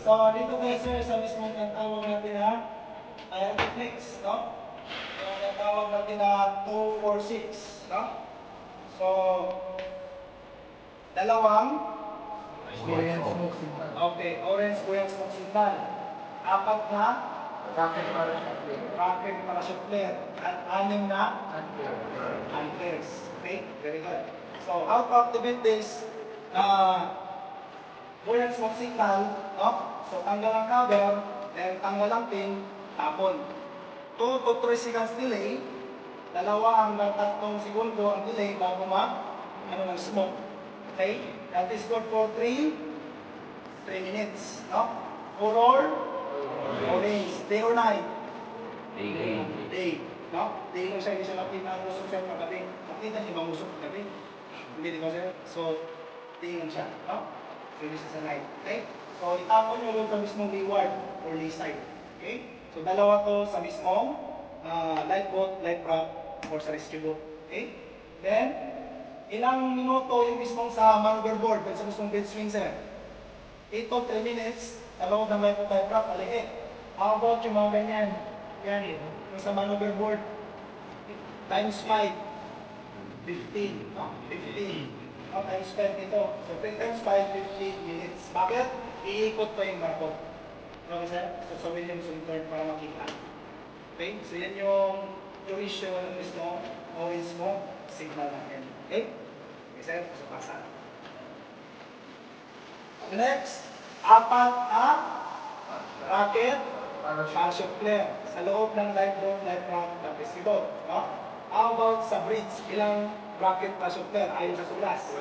So, dito kayo sir, sa mismong tawag natin na techniques, no? Yung tawag natin na 2, 4, 6, no? So, dalawang Korean smoke signal. okay, orange kuya smoke signal. Apat na Rocket parachute plane. rocket parachute flare. At 6 na Unfair. antlers. Okay, very good. So, how to activate this buoyant smoke signal, no? So, tanggal ang cover, then tanggal ang pin, tapon. 2 to 3 seconds delay, 2 hanggang 3 segundo ang delay bago ng smoke. Okay? That is good for 3 minutes, no? For all, orange. Day or night? Day. No? Day lang siya, hindi siya nakita ang usok siya paggabi. Nakita niyo bang usok paggabi? Hindi, di ba sir? So, day lang siya, no? So, this is a night. Okay? So, itapon nyo doon sa mismong leeward or lee side. Okay? So, dalawa to sa mismong light boat, light prop, or sa rescue boat. Okay? Then, ilang minuto yung mismong sa maneuver board, sa mismong bed swing sir? 8 to 3 minutes, sa loob ng light boat, light prop, aliit. How about yung mga ganyan? Yan, yung sa maneuver board, times 5, 15, no? 15. No, times 5 nito. So, 10 times 5, 15 minutes. Bakit? Iikot pa yung barko. Okay, sir? So, sa Williamson turn para makita. Okay? So, yan yung duration mismo, o mismo, signal natin. Okay? Okay, sir? So, pasa. Next, apat na rocket parachute flare sa loob ng light door, light ramp, tapos ito. No? How about sa bridge? Ilang rocket parachute flare ayon sa sulas?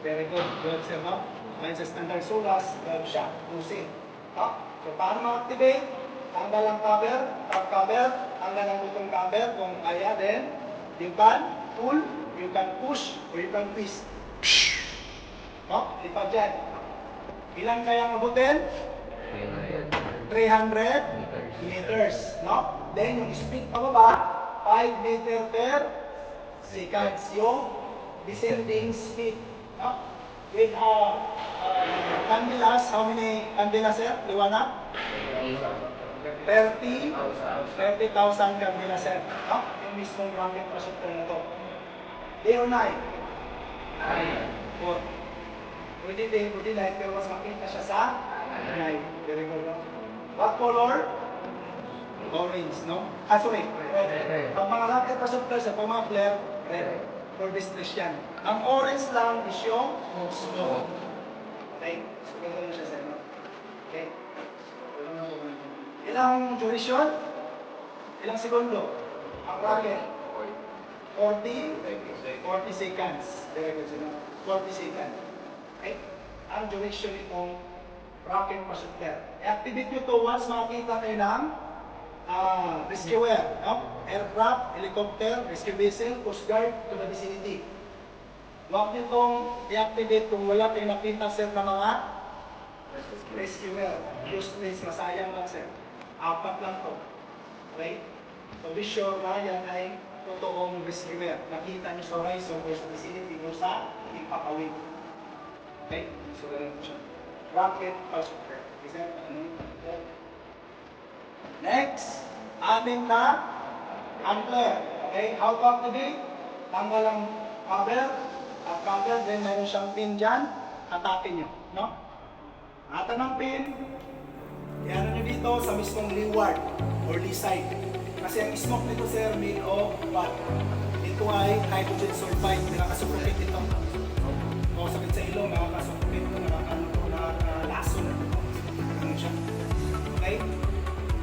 Very good. Good, sir. No? Ayon sa standard sulas, 12 siya. 2 no? So, paano ma-activate? Tanggal ang cover, top cover, tanggal ang butong cover kung kaya, then you can pull, you can push, or you can twist. No? Lipad dyan. Ilan kayang abutin? 300 meters. No? Then, yung speed pababa, 5 meter per seconds. Yung descending speed. No? With candelas, how many candelas, sir? Liwanag? 30,000 candelas, sir. No? Yung mismong rocket projector na to. Day or night? Pwede day, pwede night, pero mas makita siya sa night. Very good, no? What color? Orange, no? Sorry, red. Ang mga rocket projector sa mga flare, red. For distress yan. Ang orange lang is yung smoke. Okay? So, ganun na siya sa no? Okay? Ilang duration? Ilang segundo? Ang rocket? 40 seconds. Very good, sir. 40 seconds. Okay? Ang duration itong rocket projector. I-activate nyo ito once makakita kayo ng rescuer, no? Aircraft, helicopter, rescue vessel, coast guard to the vicinity. Huwag nyo itong i-activate kung wala kayo nakita sir na mga rescuer. Useless, masayang lang sir. 4 lang to. Okay? So be sure na yan ay totoong rescuer. Nakita nyo sa horizon or sa vicinity or sa ipakawin. Okay? So ganun po siya. Rocket projector. Okay sir? Next, 6 na antler. Okay, how to activate? Tanggal ang cover, at cover, then mayroon siyang pin dyan, atapin nyo, no? Atan ng pin, i-ano nyo dito sa mismong leeward or lee side. Kasi ang smoke nito sir, made of what? Ito ay hydrogen sulfide, nakakasupropit ito. O sakit sa ilong, nakakasupropit ito, nakakalason. Ganun siya. Okay?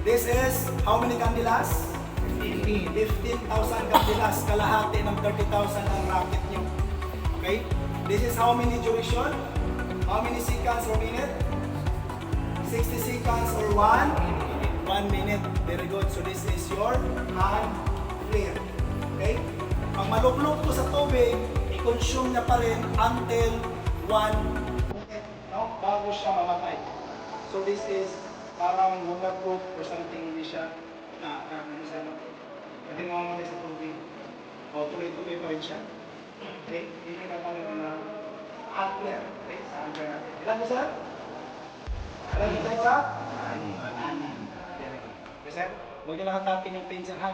This is how many candelas? 15,000 candelas. Kalahati ng 30,000 ang rocket nyo. Okay? This is how many duration? How many seconds or minute? 60 seconds or 1 minute. Very good. So this is your hand flare. Okay? Pag maluklok to sa tubig, i-consume niya pa rin until 1 minute. No? Bago siya mamatay. So this is parang waterproof or something, hindi siya ano sa ano. Pwede mamamatay sa tubig. O tuloy-tuloy pa rin siya. Okay? Hindi ka pa na hand flare. Okay? Sa hand flare natin. Ilan mo sir? Alam mo tayo sa? Anim. Okay, sir. Huwag niyo lang ang copy ng pencil, ha?